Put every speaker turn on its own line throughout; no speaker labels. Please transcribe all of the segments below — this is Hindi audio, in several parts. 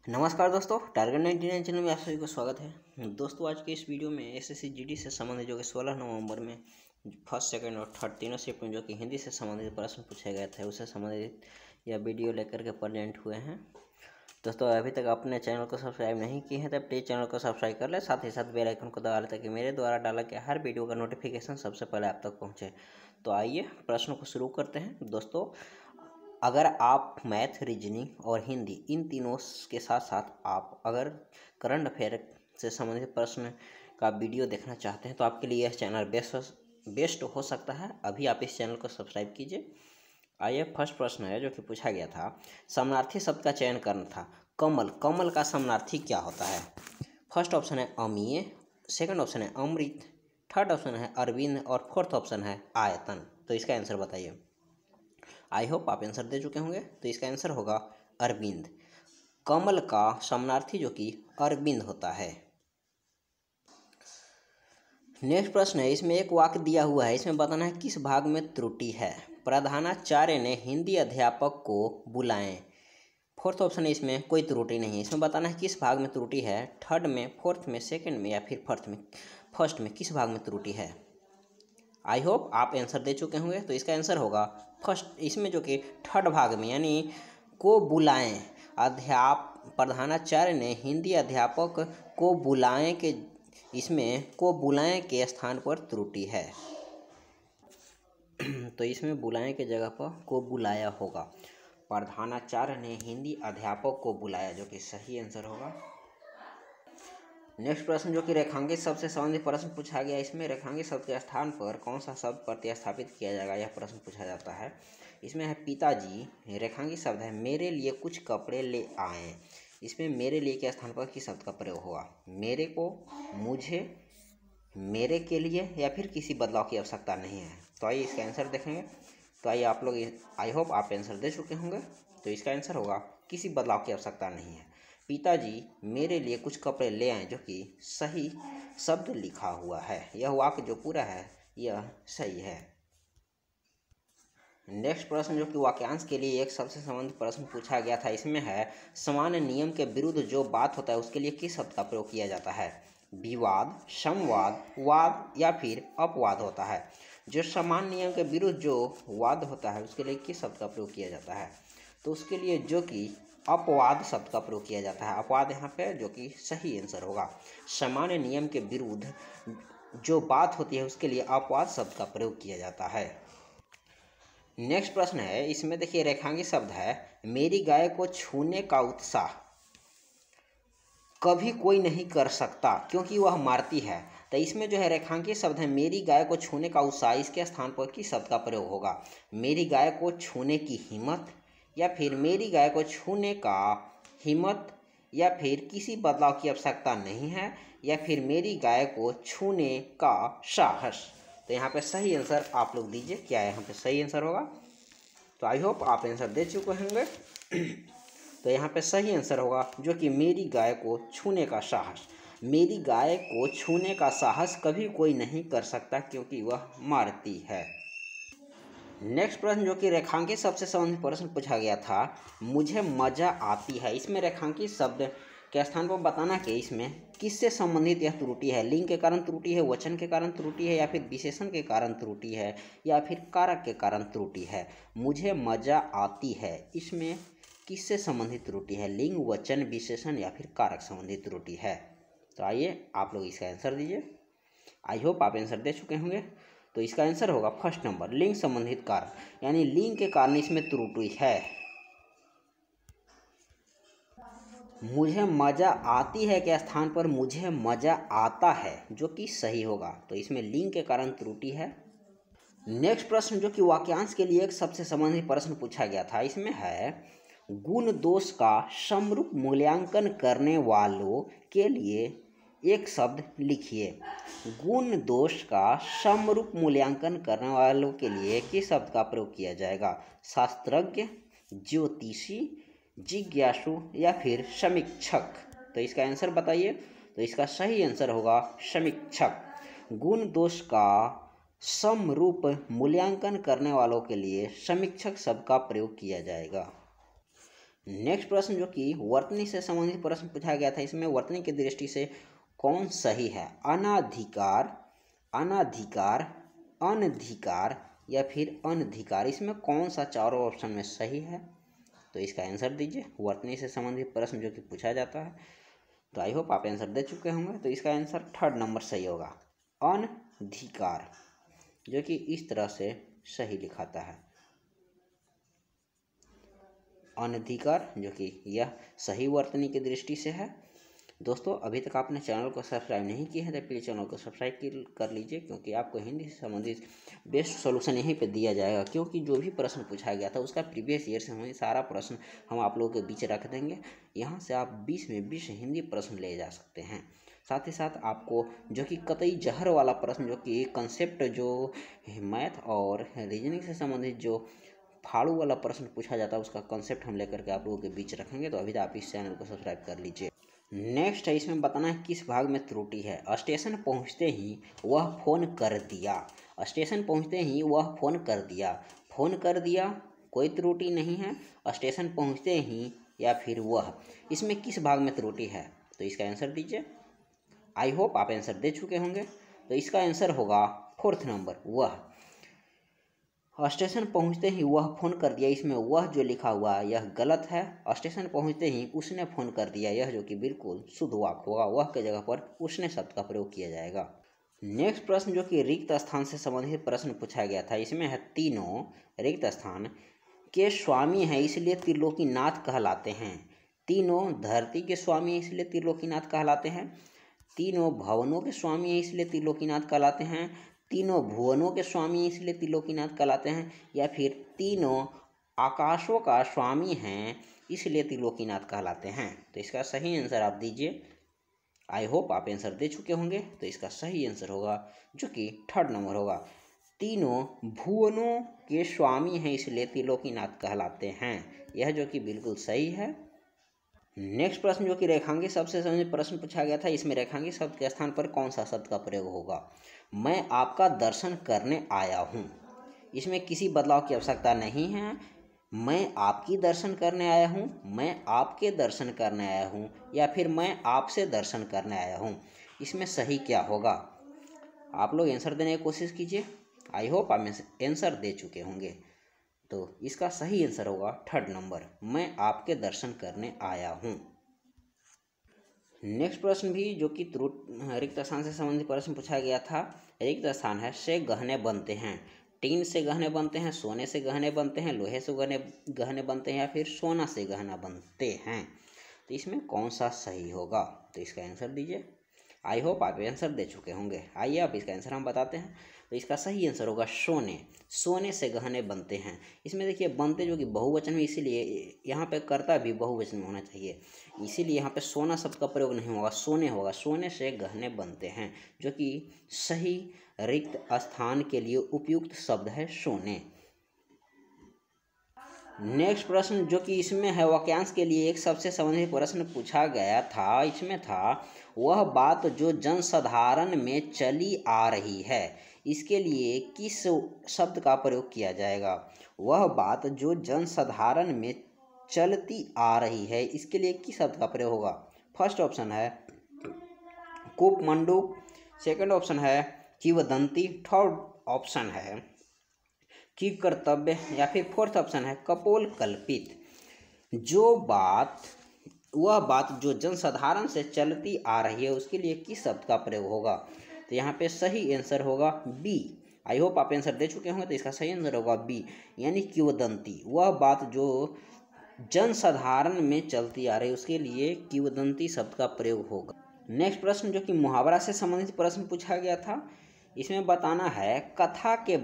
नमस्कार दोस्तों, टारगेट 99 चैनल में आप सभी को स्वागत है। दोस्तों, आज के इस वीडियो में एसएससी जीडी से संबंधित जो कि 16 नवंबर में फर्स्ट, सेकंड और थर्ड तीनों शिफ्ट में जो कि हिंदी से संबंधित प्रश्न पूछे गए थे, उससे संबंधित यह वीडियो लेकर के प्रेजेंट हुए हैं। दोस्तों, अभी तक अपने चैनल को सब्सक्राइब नहीं किए हैं तो प्लीज़ चैनल को सब्सक्राइब कर ले, साथ ही साथ बेल आइकन को दबा लें ताकि मेरे द्वारा डाला गया हर वीडियो का नोटिफिकेशन सबसे पहले आप तक पहुँचे। तो आइए प्रश्नों को शुरू करते हैं। दोस्तों, अगर आप मैथ, रीजनिंग और हिंदी इन तीनों के साथ साथ आप अगर करंट अफेयर से संबंधित प्रश्न का वीडियो देखना चाहते हैं तो आपके लिए यह चैनल बेस्ट हो सकता है। अभी आप इस चैनल को सब्सक्राइब कीजिए। आइए, फर्स्ट प्रश्न है जो कि पूछा गया था, समानार्थी शब्द का चयन करना था। कमल, कमल का समानार्थी क्या होता है? फर्स्ट ऑप्शन है अमीय, सेकंड ऑप्शन है अमृत, थर्ड ऑप्शन है अरविंद और फोर्थ ऑप्शन है आयतन। तो इसका आंसर बताइए। आई होप आप आंसर दे चुके होंगे। तो इसका आंसर होगा अरविंद। कमल का समानार्थी जो कि अरविंद होता है। नेक्स्ट प्रश्न है, इसमें एक वाक्य दिया हुआ है, इसमें बताना है किस भाग में त्रुटि है। प्रधानाचार्य ने हिंदी अध्यापक को बुलाएं। फोर्थ ऑप्शन है, इसमें कोई त्रुटि नहीं है। इसमें बताना है किस भाग में त्रुटि है। थर्ड में, फोर्थ में, सेकंड में या फिर फर्स्ट में किस भाग में त्रुटि है। आई होप आप आंसर दे चुके होंगे। तो इसका आंसर होगा फर्स्ट, इसमें जो कि थर्ड भाग में, यानी को बुलाएं। प्रधानाचार्य ने हिंदी अध्यापक को बुलाएं के, इसमें को बुलाएं के स्थान पर त्रुटि है। तो इसमें बुलाएं के जगह पर को बुलाया होगा। प्रधानाचार्य ने हिंदी अध्यापक को बुलाया, जो कि सही आंसर होगा। नेक्स्ट प्रश्न जो कि रेखांकित शब्द से संबंधित प्रश्न पूछा गया। इसमें रेखांकित शब्द के स्थान पर कौन सा शब्द प्रतिस्थापित किया जाएगा, यह प्रश्न पूछा जाता है। इसमें है पिताजी। रेखांकित शब्द है मेरे लिए कुछ कपड़े ले आए। इसमें मेरे लिए के स्थान पर किस शब्द का प्रयोग होगा? मेरे को, मुझे, मेरे के लिए या फिर किसी बदलाव की आवश्यकता नहीं है। तो आइए इसका आंसर देखेंगे। तो आइए आप लोग, आई होप आप आंसर दे चुके होंगे। तो इसका आंसर होगा किसी बदलाव की आवश्यकता नहीं है। पिताजी मेरे लिए कुछ कपड़े ले आए, जो कि सही शब्द लिखा हुआ है। यह वाक्य जो पूरा है यह सही है। नेक्स्ट प्रश्न जो कि वाक्यांश के लिए एक शब्द से संबंधित प्रश्न पूछा गया था। इसमें है सामान्य नियम के विरुद्ध जो बात होता है उसके लिए किस शब्द का प्रयोग किया जाता है? विवाद, संवाद, वाद या फिर अपवाद होता है। जो सामान्य नियम के विरुद्ध जो वाद होता है उसके लिए किस शब्द का प्रयोग किया जाता है? तो उसके लिए जो कि अपवाद शब्द का प्रयोग किया जाता है। अपवाद यहाँ पे जो कि सही आंसर होगा। सामान्य नियम के विरुद्ध जो बात होती है उसके लिए अपवाद शब्द का प्रयोग किया जाता है। नेक्स्ट प्रश्न है, इसमें देखिए रेखांकित शब्द है मेरी गाय को छूने का उत्साह कभी कोई नहीं कर सकता क्योंकि वह मारती है। तो इसमें जो है रेखांकित शब्द है मेरी गाय को छूने का उत्साह, इसके स्थान पर किस शब्द का प्रयोग होगा? मेरी गाय को छूने की हिम्मत, या फिर मेरी गाय को छूने का हिम्मत, या फिर किसी बदलाव की आवश्यकता नहीं है, या फिर मेरी गाय को छूने का साहस। तो यहाँ पे सही आंसर आप लोग दीजिए, क्या यहाँ पे सही आंसर होगा? तो आई होप आप आंसर दे चुके होंगे। तो यहाँ पे सही आंसर होगा जो कि मेरी गाय को छूने का साहस। मेरी गाय को छूने का साहस कभी कोई नहीं कर सकता क्योंकि वह मारती है। नेक्स्ट प्रश्न जो कि रेखांकित शब्द से संबंधित प्रश्न पूछा गया था, मुझे मजा आती है। इसमें रेखांकित शब्द के स्थान पर बताना कि इसमें किससे संबंधित यह त्रुटि है। लिंग के कारण त्रुटि है, वचन के कारण त्रुटि है, या फिर विशेषण के कारण त्रुटि है, या फिर कारक के कारण त्रुटि है। मुझे मजा आती है, इसमें किससे संबंधित त्रुटि है? लिंग, वचन, विशेषण या फिर कारक संबंधित त्रुटि है। तो आइए आप लोग इसका आंसर दीजिए। आई होप आप आंसर दे चुके होंगे। तो इसका आंसर होगा फर्स्ट नंबर, लिंग संबंधित कारक, यानी लिंग के कारण इसमें त्रुटि है। मुझे मजा आती है के स्थान पर मुझे मजा आता है, जो कि सही होगा। तो इसमें लिंग के कारण त्रुटि है। नेक्स्ट प्रश्न जो कि वाक्यांश के लिए एक सबसे संबंधित प्रश्न पूछा गया था। इसमें है गुण दोष का समरूप मूल्यांकन करने वालों के लिए एक शब्द लिखिए। गुण दोष का समरूप मूल्यांकन करने वालों के लिए किस शब्द का प्रयोग किया जाएगा? शास्त्रज्ञ, ज्योतिषी, जिज्ञासु या फिर समीक्षक। तो इसका आंसर बताइए। तो इसका सही आंसर होगा समीक्षक। गुण दोष का समरूप मूल्यांकन करने वालों के लिए समीक्षक शब्द का प्रयोग किया जाएगा। नेक्स्ट प्रश्न जो कि वर्तनी से संबंधित प्रश्न पूछा गया था, इसमें वर्तनी की दृष्टि से कौन सही है? अनाधिकार, अनाधिकार, अनधिकार या फिर अनधिकार, इसमें कौन सा चारों ऑप्शन में सही है? तो इसका आंसर दीजिए। वर्तनी से संबंधित प्रश्न जो कि पूछा जाता है, तो आई होप आप आंसर दे चुके होंगे। तो इसका आंसर 3rd नंबर सही होगा, अनधिकार, जो कि इस तरह से सही लिखाता है, अनधिकार, जो कि यह सही वर्तनी की दृष्टि से है। दोस्तों, अभी तक आपने चैनल को सब्सक्राइब नहीं किया है तो प्लीज़ चैनल को सब्सक्राइब कर लीजिए, क्योंकि आपको हिंदी से संबंधित बेस्ट सॉल्यूशन यहीं पे दिया जाएगा। क्योंकि जो भी प्रश्न पूछा गया था उसका प्रीवियस ईयर से हमें सारा प्रश्न हम आप लोगों के बीच रख देंगे। यहाँ से आप 20 में 20 हिंदी प्रश्न ले जा सकते हैं। साथ ही साथ आपको जो कि कतई जहर वाला प्रश्न, जो कि कंसेप्ट जो मैथ और रीजनिंग से संबंधित जो फाड़ू वाला प्रश्न पूछा जाता है, उसका कंसेप्ट हम लेकर के आप लोगों के बीच रखेंगे। तो अभी तो आप इस चैनल को सब्सक्राइब कर लीजिए। नेक्स्ट है, इसमें बताना है किस भाग में त्रुटि है। स्टेशन पहुंचते ही वह फ़ोन कर दिया, स्टेशन पहुंचते ही वह फ़ोन कर दिया, फ़ोन कर दिया, कोई त्रुटि नहीं है। स्टेशन पहुंचते ही या फिर वह, इसमें किस भाग में त्रुटि है? तो इसका आंसर दीजिए। आई होप आप आंसर दे चुके होंगे। तो इसका आंसर होगा 4th नंबर, वह। स्टेशन पहुंचते ही वह फ़ोन कर दिया, इसमें वह जो लिखा हुआ है यह गलत है। स्टेशन पहुंचते ही उसने फ़ोन कर दिया, यह जो कि बिल्कुल शुद्ध वाक्य होगा। वह के जगह पर उसने शब्द का प्रयोग किया जाएगा। नेक्स्ट प्रश्न जो कि रिक्त स्थान से संबंधित प्रश्न पूछा गया था, इसमें है तीनों रिक्त स्थान के स्वामी हैं इसलिए त्रिलोकीनाथ कहलाते हैं। तीनों धरती के स्वामी हैं इसलिए त्रिलोकीनाथ कहलाते हैं। तीनों भवनों के स्वामी हैं इसलिए त्रिलोकीनाथ कहलाते हैं। तीनों भुवनों के स्वामी इसलिए त्रिलोकीनाथ कहलाते हैं। या फिर तीनों आकाशों का स्वामी हैं इसलिए त्रिलोकीनाथ कहलाते हैं। तो इसका सही आंसर आप दीजिए। आई होप आप आंसर दे चुके होंगे। तो इसका सही आंसर होगा जो कि 3rd नंबर होगा, तीनों भुवनों के स्वामी हैं इसलिए त्रिलोकीनाथ कहलाते हैं। यह जो कि बिल्कुल सही है। नेक्स्ट प्रश्न जो कि रेखांकित शब्द से संबंधित प्रश्न पूछा गया था, इसमें रेखांकित शब्द के स्थान पर कौन सा शब्द का प्रयोग होगा? मैं आपका दर्शन करने आया हूँ, इसमें किसी बदलाव की आवश्यकता नहीं है। मैं आपकी दर्शन करने आया हूँ, मैं आपके दर्शन करने आया हूँ, या फिर मैं आपसे दर्शन करने आया हूँ, इसमें सही क्या होगा? आप लोग आंसर देने की कोशिश कीजिए। आई होप आप आंसर दे चुके होंगे। तो इसका सही आंसर होगा 3rd नंबर, मैं आपके दर्शन करने आया हूँ। नेक्स्ट प्रश्न भी जो कि रिक्त स्थान से संबंधित प्रश्न पूछा गया था। रिक्त स्थान है से गहने बनते हैं। टीन से गहने बनते हैं, सोने से गहने बनते हैं, लोहे से गहने बनते हैं, या फिर सोना से गहना बनते हैं। तो इसमें कौन सा सही होगा? तो इसका आंसर दीजिए। आई होप आप आंसर दे चुके होंगे। आइए अब इसका आंसर हम बताते हैं। तो इसका सही आंसर होगा सोने। सोने से गहने बनते हैं। इसमें देखिए बनते जो कि बहुवचन में, इसीलिए यहाँ पे कर्ता भी बहुवचन में होना चाहिए, इसीलिए यहाँ पे सोना शब्द का प्रयोग नहीं होगा, सोने होगा। सोने से गहने बनते हैं, जो कि सही रिक्त स्थान के लिए उपयुक्त शब्द है सोने। नेक्स्ट प्रश्न जो कि इसमें है, वाक्यांश के लिए एक सबसे संबंधित प्रश्न पूछा गया था। इसमें था वह बात जो जनसाधारण में चली आ रही है, इसके लिए किस शब्द का प्रयोग किया जाएगा? वह बात जो जनसाधारण में चलती आ रही है, इसके लिए किस शब्द का प्रयोग होगा? फर्स्ट ऑप्शन है कूपमंडूक, सेकंड ऑप्शन है किंवदंती, थर्ड ऑप्शन है कि कर्तव्य, या फिर 4th ऑप्शन है कपोल कल्पित। वह बात जो जनसाधारण से चलती आ रही है, उसके लिए किस शब्द का प्रयोग होगा? तो यहाँ पे सही आंसर होगा बी। आई होप आप आंसर दे चुके होंगे। तो इसका सही आंसर होगा बी, यानी किंवदंती। वह बात जो जनसाधारण में चलती आ रही है, उसके लिए किंवदंती शब्द का प्रयोग होगा। नेक्स्ट प्रश्न जो कि मुहावरा से संबंधित प्रश्न पूछा गया था, इसमें बताना है कथा के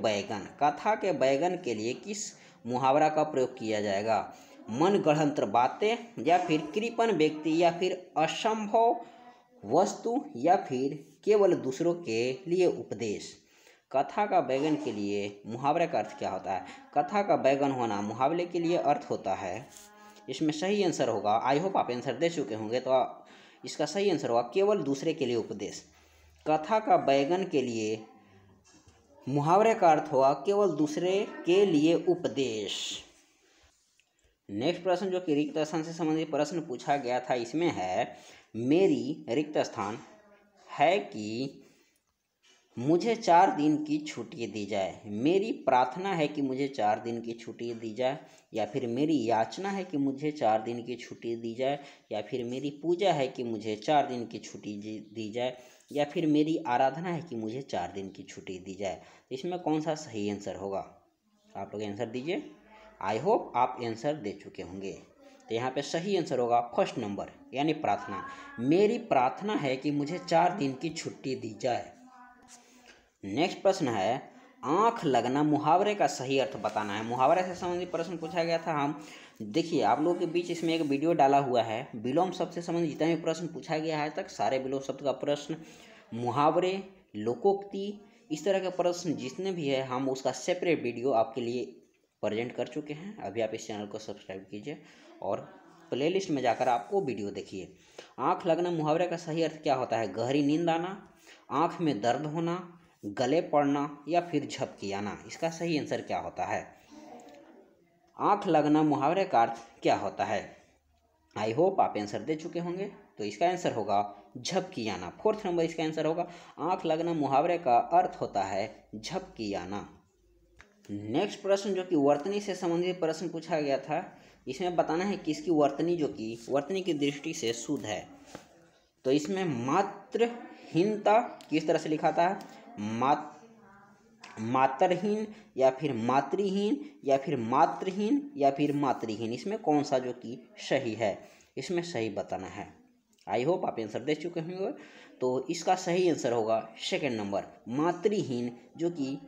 बैगन के लिए किस मुहावरा का प्रयोग किया जाएगा? मन गढ़ंतर बातें, या फिर कृपण व्यक्ति, या फिर असंभव वस्तु, या फिर केवल दूसरों के लिए उपदेश। कथा का बैगन के लिए मुहावरे का अर्थ क्या होता है? कथा का बैगन होना मुहावरे के लिए अर्थ होता है। इसमें सही आंसर होगा, आई होप आप आंसर दे चुके होंगे। तो इसका सही आंसर होगा केवल दूसरे के लिए उपदेश। कथा का बैगन के लिए मुहावरे का अर्थ होगा केवल दूसरे के लिए उपदेश। नेक्स्ट प्रश्न जो कि रिक्त स्थान से संबंधित प्रश्न पूछा गया था, इसमें है मेरी रिक्त स्थान है कि मुझे 4 दिन की छुट्टी दी जाए। मेरी प्रार्थना है कि मुझे 4 दिन की छुट्टी दी जाए, या फिर मेरी याचना है कि मुझे 4 दिन की छुट्टी दी जाए, या फिर मेरी पूजा है कि मुझे 4 दिन की छुट्टी दी जाए, या फिर मेरी आराधना है कि मुझे 4 दिन की छुट्टी दी जाए। इसमें कौन सा सही आंसर होगा? आप लोग आंसर दीजिए। आई होप आप आंसर दे चुके होंगे। तो यहाँ पे सही आंसर होगा फर्स्ट नंबर, यानी प्रार्थना। मेरी प्रार्थना है कि मुझे 4 दिन की छुट्टी दी जाए। नेक्स्ट प्रश्न है आंख लगना मुहावरे का सही अर्थ बताना है। मुहावरे से संबंधित प्रश्न पूछा गया था। हम देखिए आप लोगों के बीच इसमें एक वीडियो डाला हुआ है, विलोम शब्द से संबंधित जितने भी प्रश्न पूछा गया है तक, सारे विलोम शब्द का प्रश्न, मुहावरे, लोकोक्ति, इस तरह के प्रश्न जितने भी है हम उसका सेपरेट वीडियो आपके लिए प्रेजेंट कर चुके हैं। अभी आप इस चैनल को सब्सक्राइब कीजिए और प्लेलिस्ट में जाकर आप वो वीडियो देखिए। आंख लगना मुहावरे का सही अर्थ क्या होता है? गहरी नींद आना, आंख में दर्द होना, गले पड़ना, या फिर झपकी आना। इसका सही आंसर क्या होता है? आंख लगना मुहावरे का अर्थ क्या होता है? आई होप आप आंसर दे चुके होंगे। तो इसका आंसर होगा झपकी आना। फोर्थ नंबर इसका आंसर होगा। आंख लगना मुहावरे का अर्थ होता है झपकी आना। नेक्स्ट प्रश्न जो कि वर्तनी से संबंधित प्रश्न पूछा गया था, इसमें बताना है किसकी वर्तनी जो कि वर्तनी की दृष्टि से शुद्ध है। तो इसमें मात्रहीनता किस तरह से लिखा था? मात्रहीन, या फिर मातृहीन, या फिर मातृहीन, या फिर मातृहीन। इसमें कौन सा जो कि सही है? इसमें सही बताना है। आई होप आप आंसर दे चुके होंगे। तो इसका सही आंसर होगा सेकंड नंबर, मातृहीन, जो कि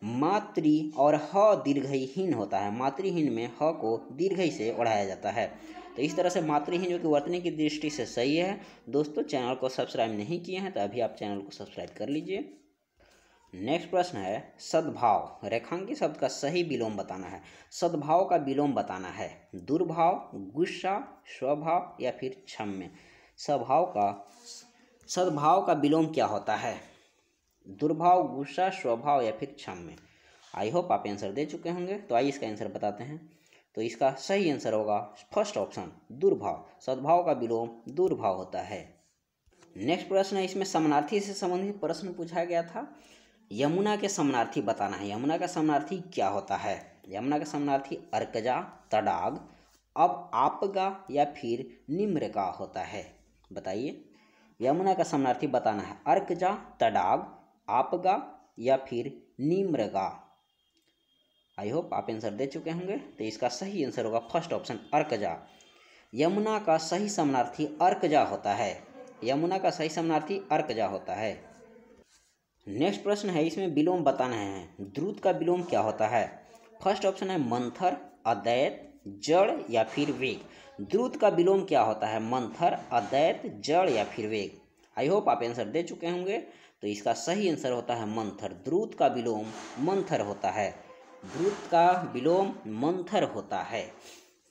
मातृ और ह दीर्घहीन होता है। मातृहीन में ह को दीर्घई से बढ़ाया जाता है। तो इस तरह से मातृहीन जो कि वर्तनी की दृष्टि से सही है। दोस्तों चैनल को सब्सक्राइब नहीं किए हैं तो अभी आप चैनल को सब्सक्राइब कर लीजिए। नेक्स्ट प्रश्न है सद्भाव। रेखांकित शब्द का सही विलोम बताना है। सद्भाव का विलोम बताना है दुर्भाव, गुस्सा, स्वभाव, या फिर क्षम्य। सद्भाव का विलोम क्या होता है? दुर्भाव, गुस्सा, स्वभाव, या फिर क्षम्य। आई होप आप आंसर दे चुके होंगे। तो आइए इसका आंसर बताते हैं। तो इसका सही आंसर होगा फर्स्ट ऑप्शन, दुर्भाव। सद्भाव का विलोम दुर्भाव होता है। नेक्स्ट प्रश्न है, इसमें समानार्थी से संबंधित प्रश्न पूछा गया था। यमुना के समानार्थी बताना है। यमुना का समानार्थी क्या होता है? यमुना का समानार्थी अर्कजा, तडाग, अब आपगा, या फिर निम्रगा होता है। बताइए। यमुना का समानार्थी बताना है अर्कजा, तडाग, आपगा, या फिर निम्रगा। आई होप आप आंसर दे चुके होंगे। तो इसका सही आंसर होगा फर्स्ट ऑप्शन, अर्कजा। यमुना का सही समानार्थी अर्कजा होता है। यमुना का सही समानार्थी अर्कजा होता है। नेक्स्ट प्रश्न है, इसमें विलोम बताना है। द्रुत का विलोम क्या होता है? फर्स्ट ऑप्शन है मंथर, अद्वैत, जड़, या फिर वेग। द्रुत का विलोम क्या होता है? मंथर, अद्वैत, जड़, या फिर वेग। आई होप आप आंसर दे चुके होंगे। तो इसका सही आंसर होता है मंथर। द्रुत का विलोम मंथर होता है। द्रुत का विलोम मंथर होता है।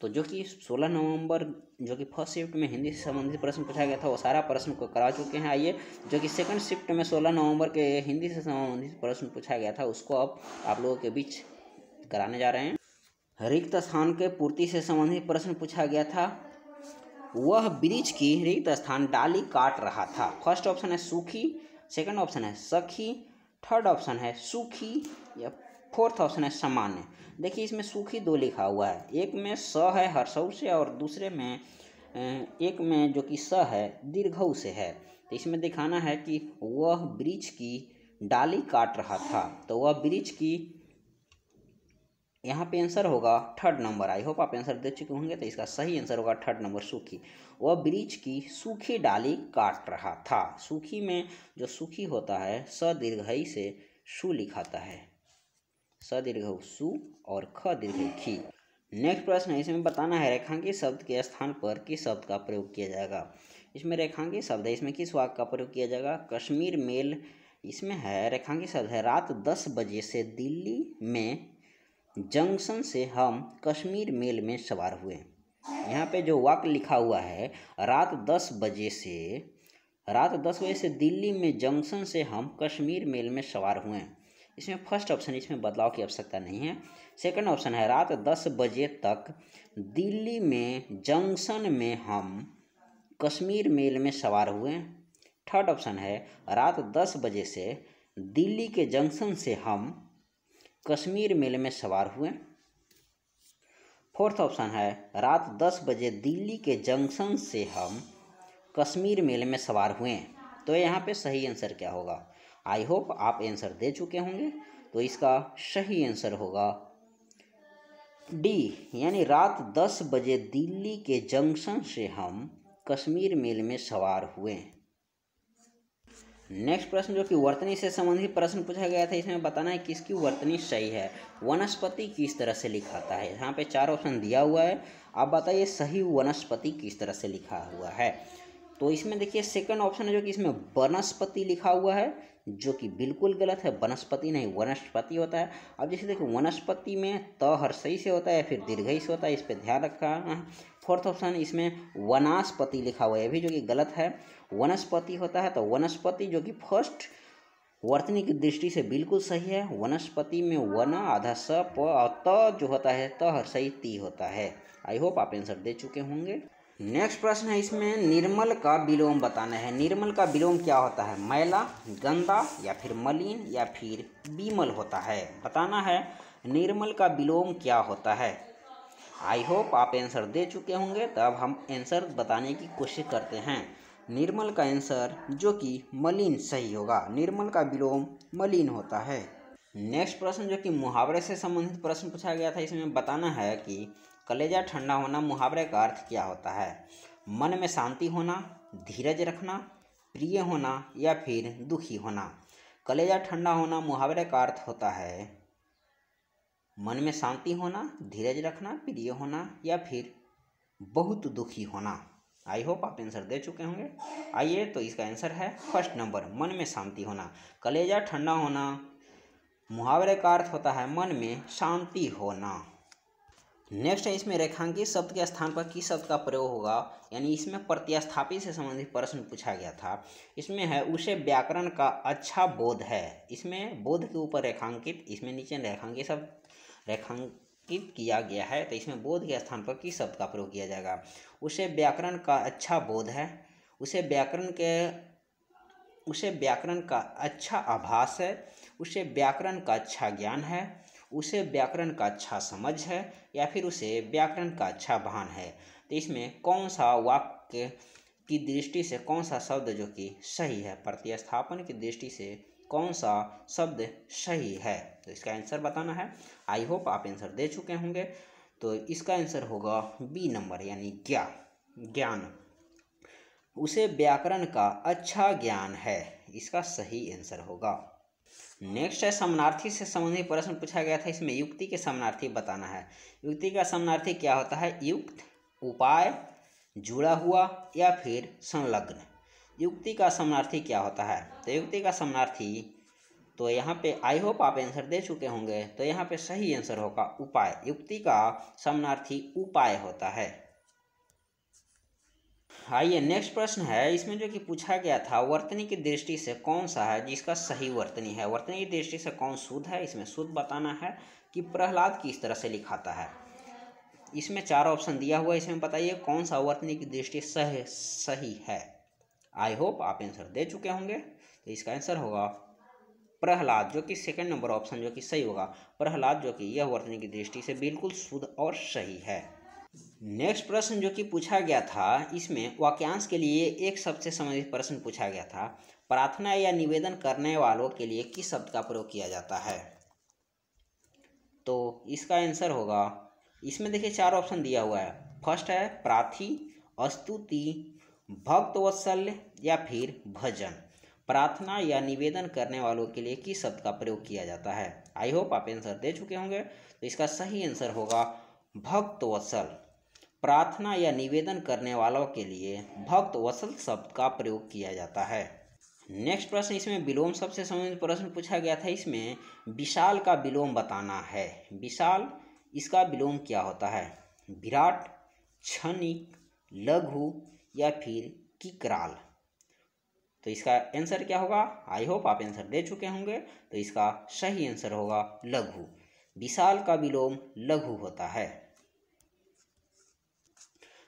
तो जो कि 16 नवंबर जो कि फर्स्ट शिफ्ट में हिंदी से संबंधित प्रश्न पूछा गया था वो सारा प्रश्न को करा चुके हैं। आइए जो कि सेकंड शिफ्ट में 16 नवंबर के हिंदी से संबंधित प्रश्न पूछा गया था उसको अब आप लोगों के बीच कराने जा रहे हैं। रिक्त स्थान के पूर्ति से संबंधित प्रश्न पूछा गया था। वह वृक्ष की रिक्त स्थान डाली काट रहा था। फर्स्ट ऑप्शन है सूखी, सेकंड ऑप्शन है सखी, थर्ड ऑप्शन है सूखी, या फोर्थ ऑप्शन है सामान्य। देखिए इसमें सूखी 2 लिखा हुआ है, एक में स है हर्षऊ से और दूसरे में एक में जो कि स है दीर्घऊ से है। तो इसमें दिखाना है कि वह वृक्ष की डाली काट रहा था। तो वह वृक्ष की, यहाँ पे आंसर होगा थर्ड नंबर। आई होप आप आंसर दे चुके होंगे। तो इसका सही आंसर होगा थर्ड नंबर, सूखी। वह वृक्ष की सूखी डाली काट रहा था। सूखी में जो सूखी होता है स दीर्घई से सु लिखाता है, स दीर्घ सु और ख दीर्घ खी। नेक्स्ट प्रश्न है, इसमें बताना है रेखांकित शब्द के स्थान पर किस शब्द का प्रयोग किया जाएगा। इसमें रेखांकित शब्द है, इसमें किस वाक्य का प्रयोग किया जाएगा? कश्मीर मेल। इसमें है रेखांकित शब्द है रात 10 बजे से दिल्ली में जंक्शन से हम कश्मीर मेल में सवार हुए। यहाँ पे जो वाक्य लिखा हुआ है रात 10 बजे से दिल्ली में जंक्शन से हम कश्मीर मेल में सवार हुए, इसमें फर्स्ट ऑप्शन, इसमें बदलाव की आवश्यकता नहीं है। सेकंड ऑप्शन है रात 10 बजे तक दिल्ली में जंक्शन में हम कश्मीर मेल में सवार हुए। थर्ड ऑप्शन है रात 10 बजे से दिल्ली के जंक्शन से हम कश्मीर मेल में सवार हुए। फोर्थ ऑप्शन है रात 10 बजे दिल्ली के जंक्शन से हम कश्मीर मेल में सवार हुए। तो यहाँ पे सही आंसर क्या होगा? आई होप आप आंसर दे चुके होंगे। तो इसका सही आंसर होगा डी, यानी रात 10 बजे दिल्ली के जंक्शन से हम कश्मीर मेल में सवार हुए। नेक्स्ट प्रश्न जो कि वर्तनी से संबंधित प्रश्न पूछा गया था, इसमें बताना है किसकी वर्तनी सही है। वनस्पति किस तरह से लिखाता है? यहाँ पे 4 ऑप्शन दिया हुआ है, आप बताइए सही वनस्पति किस तरह से लिखा हुआ है। तो इसमें देखिए सेकंड ऑप्शन है जो कि इसमें वनस्पति लिखा हुआ है, जो कि बिल्कुल गलत है। वनस्पति नहीं, वनस्पति होता है। अब जैसे देखो वनस्पति में त हर्षई से होता है, फिर दीर्घई से होता है, इस पर ध्यान रखना है। फोर्थ ऑप्शन इसमें वनस्पति लिखा हुआ है, भी जो कि गलत है। वनस्पति होता है, तो वनस्पति जो कि फर्स्ट वर्तनी की दृष्टि से बिल्कुल सही है। वनस्पति में वन आधा स प और त जो होता है त हर्षई ती होता है। आई होप आप आंसर दे चुके होंगे। नेक्स्ट प्रश्न है, इसमें निर्मल का विलोम बताना है। निर्मल का विलोम क्या होता है? मैला, गंदा, या फिर मलिन, या फिर विमल होता है। बताना है निर्मल का विलोम क्या होता है। आई होप आप आंसर दे चुके होंगे। तो अब हम आंसर बताने की कोशिश करते हैं। निर्मल का आंसर जो कि मलिन सही होगा। निर्मल का विलोम मलिन होता है। नेक्स्ट प्रश्न जो कि मुहावरे से संबंधित प्रश्न पूछा गया था, इसमें बताना है कि कलेजा ठंडा होना मुहावरे का अर्थ क्या होता है। मन में शांति होना, धीरज रखना, प्रिय होना, या फिर दुखी होना। कलेजा ठंडा होना मुहावरे का अर्थ होता है मन में शांति होना, धीरज रखना, प्रिय होना, या फिर बहुत दुखी होना। आई होप आप आंसर दे चुके होंगे। आइए, तो इसका आंसर है फर्स्ट नंबर, मन में शांति होना। कलेजा ठंडा होना मुहावरे का अर्थ होता है मन में शांति होना। नेक्स्ट है, इसमें रेखांकित शब्द के स्थान पर किस शब्द का प्रयोग होगा, यानी इसमें प्रतिस्थापी से संबंधित प्रश्न पूछा गया था। इसमें है उसे व्याकरण का अच्छा बोध है। इसमें बोध के ऊपर रेखांकित, इसमें नीचे रेखांकित शब्द रेखांकित किया गया है, तो इसमें बोध के स्थान पर किस शब्द का प्रयोग किया जाएगा। उसे व्याकरण का अच्छा बोध है, उसे व्याकरण का अच्छा आभास है, उसे व्याकरण का अच्छा ज्ञान है, उसे व्याकरण का अच्छा समझ है, या फिर उसे व्याकरण का अच्छा भान है। तो इसमें कौन सा वाक्य की दृष्टि से कौन सा शब्द जो कि सही है, प्रतिस्थापन की दृष्टि से कौन सा शब्द सही है, तो इसका आंसर बताना है। आई होप आप आंसर दे चुके होंगे। तो इसका आंसर होगा बी नंबर, यानी ज्ञान। उसे व्याकरण का अच्छा ज्ञान है, इसका सही आंसर होगा। नेक्स्ट है, समानार्थी से संबंधित प्रश्न पूछा गया था। इसमें युक्ति के समानार्थी बताना है। युक्ति का समानार्थी क्या होता है? युक्त, उपाय, जुड़ा हुआ, या फिर संलग्न। युक्ति का समानार्थी क्या होता है? तो युक्ति का समानार्थी, तो यहाँ पे आई होप आप आंसर दे चुके होंगे। तो यहाँ पे सही आंसर होगा उपाय। युक्ति का समानार्थी उपाय होता है। आइए, नेक्स्ट प्रश्न है, इसमें जो कि पूछा गया था वर्तनी की दृष्टि से कौन सा है जिसका सही वर्तनी है। वर्तनी की दृष्टि से कौन शुद्ध है, इसमें शुद्ध बताना है कि प्रहलाद किस तरह से लिखाता है। इसमें 4 ऑप्शन दिया हुआ है, इसमें बताइए कौन सा वर्तनी की दृष्टि सही है। आई होप आप आंसर दे चुके होंगे। तो इसका आंसर होगा प्रहलाद, जो कि सेकंड नंबर ऑप्शन जो कि सही होगा। प्रहलाद जो कि यह वर्तनी की दृष्टि से बिल्कुल शुद्ध और सही है। नेक्स्ट प्रश्न जो कि पूछा गया था, इसमें वाक्यांश के लिए एक शब्द से संबंधित प्रश्न पूछा गया था। प्रार्थना या निवेदन करने वालों के लिए किस शब्द का प्रयोग किया जाता है। तो इसका आंसर होगा, इसमें देखिए 4 ऑप्शन दिया हुआ है। फर्स्ट है प्रार्थी, स्तुति, भक्तवत्सल्य, या फिर भजन। प्रार्थना या निवेदन करने वालों के लिए किस शब्द का प्रयोग किया जाता है। आई होप आप आंसर दे चुके होंगे। तो इसका सही आंसर होगा भक्तवत्सल। प्रार्थना या निवेदन करने वालों के लिए भक्तवत्सल शब्द का प्रयोग किया जाता है। नेक्स्ट प्रश्न, इसमें विलोम शब्द से संबंधित प्रश्न पूछा गया था। इसमें विशाल का विलोम बताना है। विशाल, इसका विलोम क्या होता है। विराट, क्षणिक, लघु, या फिर किकराल। तो इसका आंसर क्या होगा? आई होप आप आंसर दे चुके होंगे। तो इसका सही आंसर होगा लघु। विशाल का विलोम लघु होता है।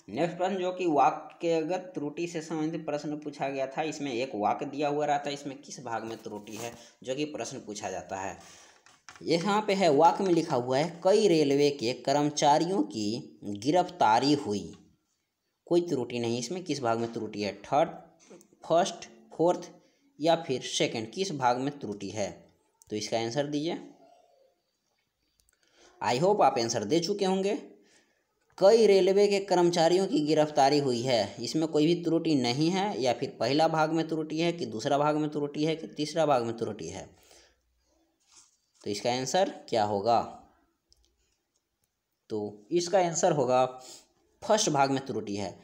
नेक्स्ट प्रश्न जो कि वाक्यगत त्रुटि से संबंधित प्रश्न पूछा गया था। इसमें एक वाक्य दिया हुआ रहता है, इसमें किस भाग में त्रुटि है जो कि प्रश्न पूछा जाता है। यहाँ पे है, वाक्य में लिखा हुआ है कई रेलवे के कर्मचारियों की गिरफ्तारी हुई। कोई त्रुटि नहीं, इसमें किस भाग में त्रुटि है? थर्ड, फर्स्ट, फोर्थ या फिर सेकंड, किस भाग में त्रुटि है? तो इसका आंसर दीजिए। आई होप आप आंसर दे चुके होंगे। कई रेलवे के कर्मचारियों की गिरफ्तारी हुई है, इसमें कोई भी त्रुटि नहीं है। या फिर पहला भाग में त्रुटि है कि दूसरा भाग में त्रुटि है कि तीसरा भाग में त्रुटि है? तो इसका आंसर क्या होगा? तो इसका आंसर होगा फर्स्ट भाग में त्रुटि है।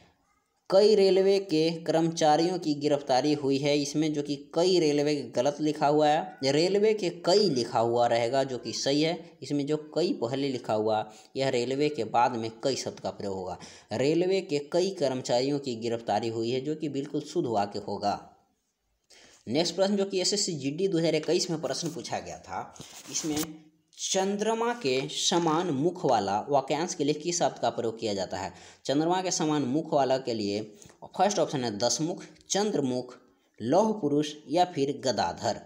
कई रेलवे के कर्मचारियों की गिरफ्तारी हुई है, इसमें जो कि कई रेलवे गलत लिखा हुआ है। रेलवे के कई लिखा हुआ रहेगा जो कि सही है। इसमें जो कई पहले लिखा हुआ, यह रेलवे के बाद में कई शब्द का प्रयोग होगा। रेलवे के कई कर्मचारियों की गिरफ्तारी हुई है, जो कि बिल्कुल शुद्ध वाक्य होगा। नेक्स्ट प्रश्न जो कि एसएससी जीडी 2021 में प्रश्न पूछा गया था, इसमें चंद्रमा के समान मुख वाला वाक्यांश के लिए किस शब्द का प्रयोग किया जाता है? चंद्रमा के समान मुख वाला के लिए फर्स्ट ऑप्शन है दशमुख, चंद्रमुख, लौह पुरुष या फिर गदाधर।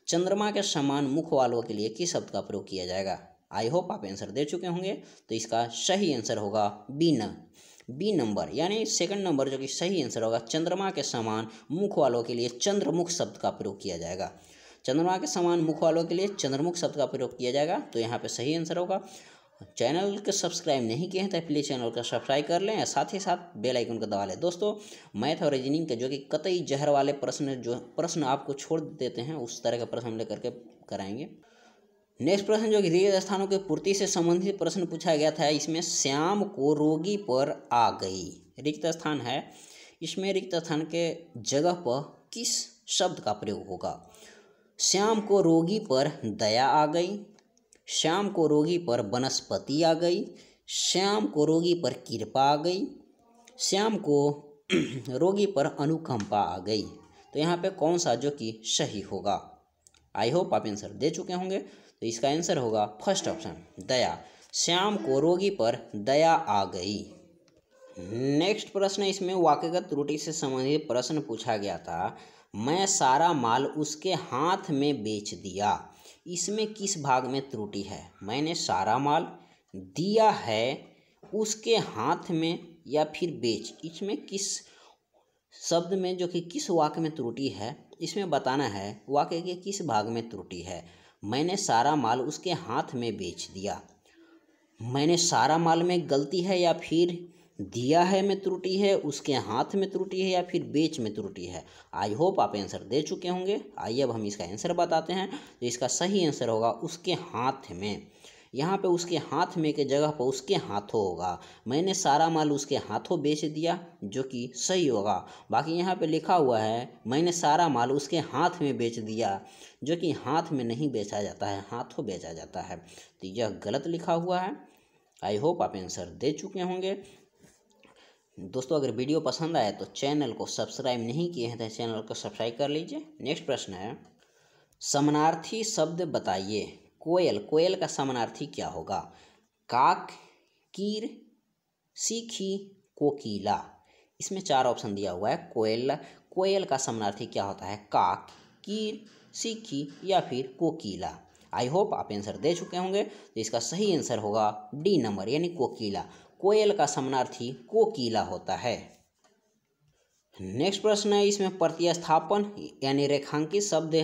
चंद्रमा के समान मुख वालों के लिए किस शब्द का प्रयोग किया जाएगा? आई होप आप आंसर दे चुके होंगे। तो इसका सही आंसर होगा बी नंबर, यानी सेकंड नंबर जो कि सही आंसर होगा। चंद्रमा के समान मुख वालों के लिए चंद्रमुख शब्द का प्रयोग किया जाएगा। चंद्रमा के समान मुख वालों के लिए चंद्रमुख शब्द का प्रयोग किया जाएगा। तो यहाँ पे सही आंसर होगा। चैनल को सब्सक्राइब नहीं किए हैं तो प्लीज़ चैनल को सब्सक्राइब कर लें, साथ ही साथ बेल आइकन को दबा लें। दोस्तों, मैथ और रीजनिंग के जो कि कतई जहर वाले प्रश्न आपको छोड़ देते हैं, उस तरह के प्रश्न हम लेकर के कराएंगे। नेक्स्ट प्रश्न जो कि रिक्त स्थानों की पूर्ति से संबंधित प्रश्न पूछा गया था। इसमें श्याम को रोगी पर आ गई, रिक्त स्थान है। इसमें रिक्त स्थान के जगह पर किस शब्द का प्रयोग होगा? श्याम को रोगी पर दया आ गई, श्याम को रोगी पर वनस्पति आ गई, श्याम को रोगी पर कृपा आ गई, श्याम को रोगी पर अनुकंपा आ गई। तो यहाँ पे कौन सा जो कि सही होगा? आई होप आप आंसर दे चुके होंगे। तो इसका आंसर होगा फर्स्ट ऑप्शन दया। श्याम को रोगी पर दया आ गई। नेक्स्ट प्रश्न, इसमें वाक्यगत त्रुटि से संबंधित प्रश्न पूछा गया था। मैं सारा माल उसके हाथ में बेच दिया, इसमें किस भाग में त्रुटि है? मैंने सारा माल दिया है उसके हाथ में या फिर बेच, इसमें किस शब्द में जो कि किस वाक्य में त्रुटि है, इसमें बताना है वाक्य के किस भाग में त्रुटि है। मैंने सारा माल उसके हाथ में बेच दिया, मैंने सारा माल में गलती है या फिर दिया है में त्रुटि है, उसके हाथ में त्रुटि है या फिर बेच में त्रुटि है? आई होप आप आंसर दे चुके होंगे। आइए अब हम इसका आंसर बताते हैं। तो इसका सही आंसर होगा उसके हाथ में। यहाँ पे उसके हाथ में के जगह पर उसके हाथों होगा। मैंने सारा माल उसके हाथों बेच दिया, जो कि सही होगा। बाकी यहाँ पे लिखा हुआ है मैंने सारा माल उसके हाथ में बेच दिया, जो कि हाथ में नहीं बेचा जाता है, हाथों बेचा जाता है। तो यह गलत लिखा हुआ है। आई होप आप आंसर दे चुके होंगे। दोस्तों, अगर वीडियो पसंद आए तो चैनल को सब्सक्राइब नहीं किए हैं तो चैनल को सब्सक्राइब कर लीजिए। नेक्स्ट प्रश्न है, समानार्थी शब्द बताइए। कोयल, कोयल का समानार्थी क्या होगा? काक, कीर, सीखी, कोकिला। इसमें 4 ऑप्शन दिया हुआ है। कोयल का समानार्थी क्या होता है? काक, कीर, सीखी या फिर कोकिला। आई होप आप आंसर दे चुके होंगे। तो इसका सही आंसर होगा डी नंबर, यानी कोकिला। कोयल का समानार्थी कोकिला होता है। नेक्स्ट प्रश्न है, इसमें प्रतिस्थापन यानी रेखांकित शब्द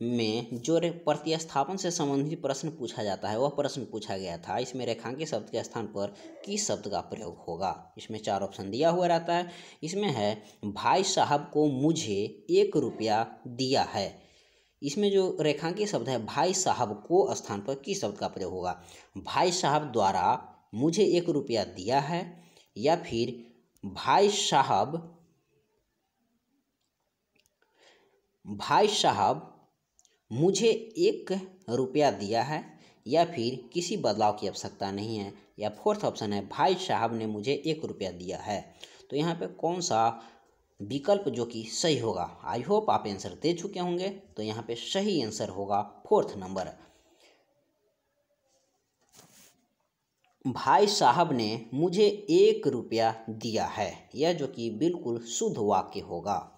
में जो प्रतिस्थापन से संबंधित प्रश्न पूछा जाता है, वह प्रश्न पूछा गया था। इसमें रेखांकित शब्द के स्थान पर किस शब्द का प्रयोग होगा? इसमें 4 ऑप्शन दिया हुआ रहता है। इसमें है भाई साहब को मुझे 1 रुपया दिया है। इसमें जो रेखांकित शब्द है भाई साहब को स्थान पर किस शब्द का प्रयोग होगा? भाई साहब द्वारा मुझे 1 रुपया दिया है, या फिर भाई साहब मुझे 1 रुपया दिया है, या फिर किसी बदलाव की आवश्यकता नहीं है, या फोर्थ ऑप्शन है भाई साहब ने मुझे 1 रुपया दिया है। तो यहाँ पे कौन सा विकल्प जो कि सही होगा। आई होप आप आंसर दे चुके होंगे। तो यहाँ पे सही आंसर होगा 4th नंबर। भाई साहब ने मुझे 1 रुपया दिया है, यह जो कि बिल्कुल शुद्ध वाक्य होगा।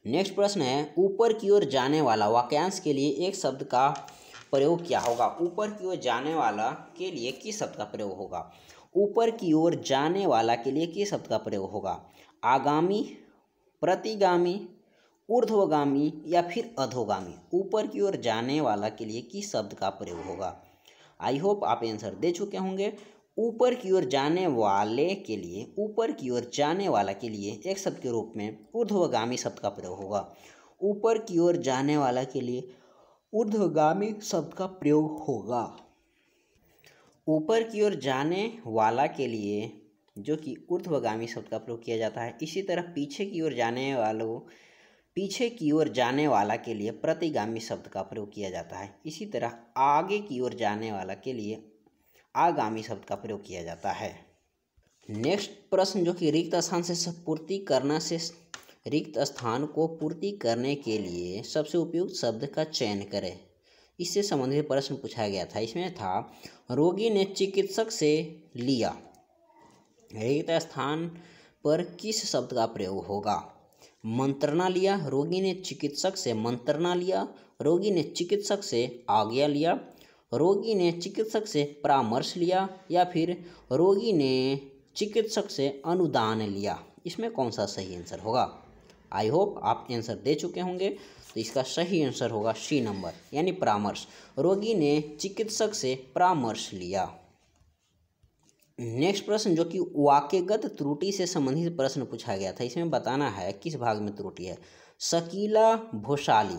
नेक्स्ट प्रश्न है, ऊपर की ओर जाने वाला वाक्यांश के लिए एक शब्द का प्रयोग क्या होगा। ऊपर की ओर जाने वाला के लिए किस शब्द का प्रयोग होगा। ऊपर की ओर जाने वाला के लिए किस शब्द का प्रयोग होगा। आगामी, प्रतिगामी, ऊर्ध्वगामी या फिर अधोगामी। ऊपर की ओर जाने वाला के लिए किस शब्द का प्रयोग होगा। आई होप आप आंसर दे चुके होंगे। ऊपर की ओर जाने वाले के लिए, ऊपर की ओर जाने वाला के लिए एक शब्द के रूप में ऊर्ध्वगामी शब्द का प्रयोग होगा। ऊपर की ओर जाने वाला के लिए ऊर्ध्वगामी शब्द का प्रयोग होगा। ऊपर की ओर जाने वाला के लिए जो कि ऊर्ध्वगामी शब्द का प्रयोग किया जाता है। इसी तरह पीछे की ओर जाने वाला के लिए प्रतिगामी शब्द का प्रयोग किया जाता है। इसी तरह आगे की ओर जाने वाला के लिए आगामी शब्द का प्रयोग किया जाता है। नेक्स्ट प्रश्न जो कि रिक्त स्थान को पूर्ति करने के लिए सबसे उपयुक्त शब्द का चयन करें। इससे संबंधित प्रश्न पूछा गया था। इसमें था, रोगी ने चिकित्सक से लिया। रिक्त स्थान पर किस शब्द का प्रयोग होगा। मंत्रणा लिया, रोगी ने चिकित्सक से मंत्रणा लिया, रोगी ने चिकित्सक से आज्ञा लिया, रोगी ने चिकित्सक से परामर्श लिया या फिर रोगी ने चिकित्सक से अनुदान लिया। इसमें कौन सा सही आंसर होगा। आई होप आप आंसर दे चुके होंगे। तो इसका सही आंसर होगा सी नंबर, यानी परामर्श। रोगी ने चिकित्सक से परामर्श लिया। नेक्स्ट प्रश्न जो कि वाक्यगत त्रुटि से संबंधित प्रश्न पूछा गया था। इसमें बताना है किस भाग में त्रुटि है। शकीला भोसाली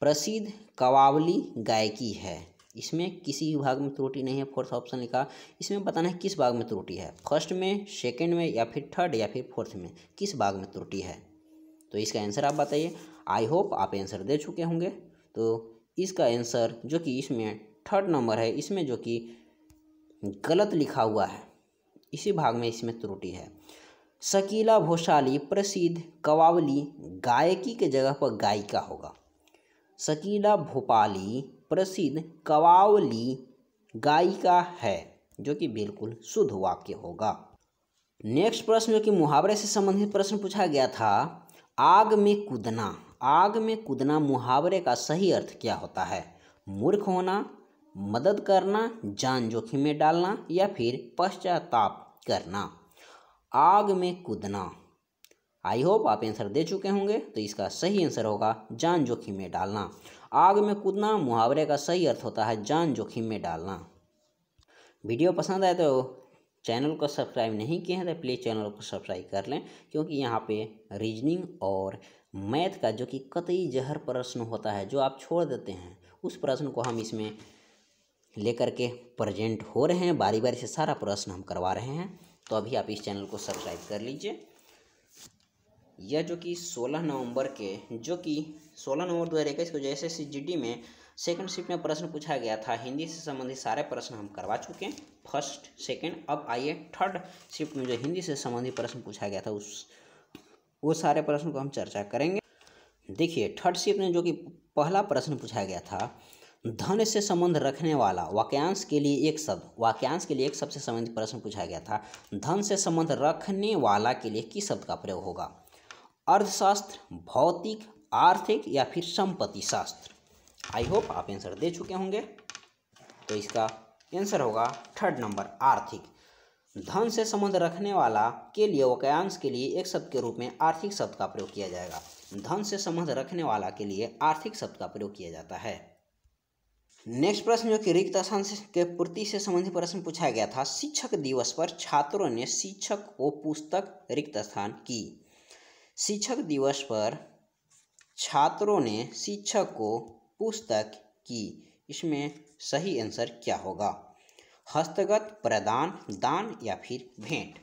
प्रसिद्ध कव्वाली गायकी है। इसमें किसी भाग में त्रुटि नहीं है। 4th ऑप्शन लिखा। इसमें बताना है किस भाग में त्रुटि है। फर्स्ट में, सेकंड में या फिर थर्ड या फिर 4th में, किस भाग में त्रुटि है। तो इसका आंसर आप बताइए। आई होप आप आंसर दे चुके होंगे। तो इसका आंसर जो कि इसमें 3rd नंबर है, इसमें जो कि गलत लिखा हुआ है, इसी भाग में इसमें त्रुटि है। शकीला भोसाली प्रसिद्ध कव्वाली गायकी के जगह पर गायिका होगा। शकीला भोपाली प्रसिद्ध कव्वाली गायिका है, जो कि बिल्कुल शुद्ध वाक्य होगा। नेक्स्ट प्रश्न जो कि मुहावरे से संबंधित प्रश्न पूछा गया था। आग में कूदना। आग में कूदना मुहावरे का सही अर्थ क्या होता है। मूर्ख होना, मदद करना, जान जोखिम में डालना या फिर पश्चाताप करना। आग में कूदना। आई होप आप आंसर दे चुके होंगे। तो इसका सही आंसर होगा जान जोखिम में डालना। आग में कूदना मुहावरे का सही अर्थ होता है जान जोखिम में डालना। वीडियो पसंद आए तो चैनल को सब्सक्राइब नहीं किए हैं तो प्लीज़ चैनल को सब्सक्राइब कर लें, क्योंकि यहाँ पे रीजनिंग और मैथ का जो कि कतई जहर प्रश्न होता है, जो आप छोड़ देते हैं, उस प्रश्न को हम इसमें लेकर के प्रेजेंट हो रहे हैं। बारी बारी से सारा प्रश्न हम करवा रहे हैं। तो अभी आप इस चैनल को सब्सक्राइब कर लीजिए। यह जो कि 16 नवंबर 2021 को एसएससी जीडी में सेकंड शिफ्ट में प्रश्न पूछा गया था। हिंदी से संबंधित सारे प्रश्न हम करवा चुके हैं, फर्स्ट सेकंड। अब आइए थर्ड शिफ्ट में जो हिंदी से संबंधित प्रश्न पूछा गया था वो सारे प्रश्न को हम चर्चा करेंगे। देखिए, थर्ड शिफ्ट में जो कि पहला प्रश्न पूछा गया था, धन से संबंध रखने वाला वाक्यांश के लिए एक शब्द से संबंधित प्रश्न पूछा गया था। धन से संबंध रखने वाला के लिए किस शब्द का प्रयोग होगा। अर्थशास्त्र, भौतिक, आर्थिक या फिर संपत्ति शास्त्र। आई होप आप आंसर दे चुके होंगे। तो इसका आंसर होगा 3rd नंबर, आर्थिक। धन से संबंध रखने वाला के लिए वाक्यांश के लिए एक शब्द के रूप में आर्थिक शब्द का प्रयोग किया जाएगा। धन से संबंध रखने वाला के लिए आर्थिक शब्द का प्रयोग किया जाता है। नेक्स्ट प्रश्न जो कि रिक्त स्थान के पूर्ति से संबंधित प्रश्न पूछा गया था। शिक्षक दिवस पर छात्रों ने शिक्षक को पुस्तक रिक्त स्थान की। शिक्षक दिवस पर छात्रों ने शिक्षक को पुस्तक की। इसमें सही आंसर क्या होगा। हस्तगत, प्रदान, दान या फिर भेंट।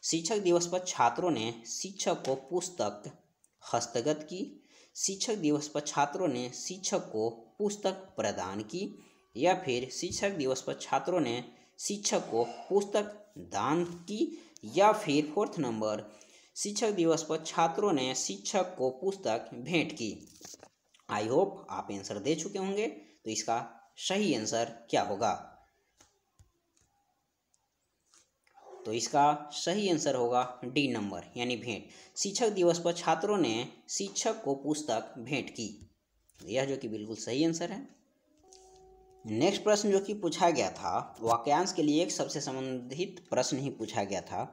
शिक्षक दिवस पर छात्रों ने शिक्षक को पुस्तक हस्तगत की। शिक्षक दिवस पर छात्रों ने शिक्षक को पुस्तक प्रदान की या फिर शिक्षक दिवस पर छात्रों ने शिक्षक को पुस्तक दान की या फिर फोर्थ नंबर, शिक्षक दिवस पर छात्रों ने शिक्षक को पुस्तक भेंट की। आई होप आप आंसर दे चुके होंगे। तो इसका सही आंसर क्या होगा? तो इसका सही आंसर होगा डी नंबर, यानी भेंट। शिक्षक दिवस पर छात्रों ने शिक्षक को पुस्तक भेंट की, यह जो कि बिल्कुल सही आंसर है। नेक्स्ट प्रश्न जो कि पूछा गया था, वाक्यांश के लिए एक सबसे संबंधित प्रश्न ही पूछा गया था।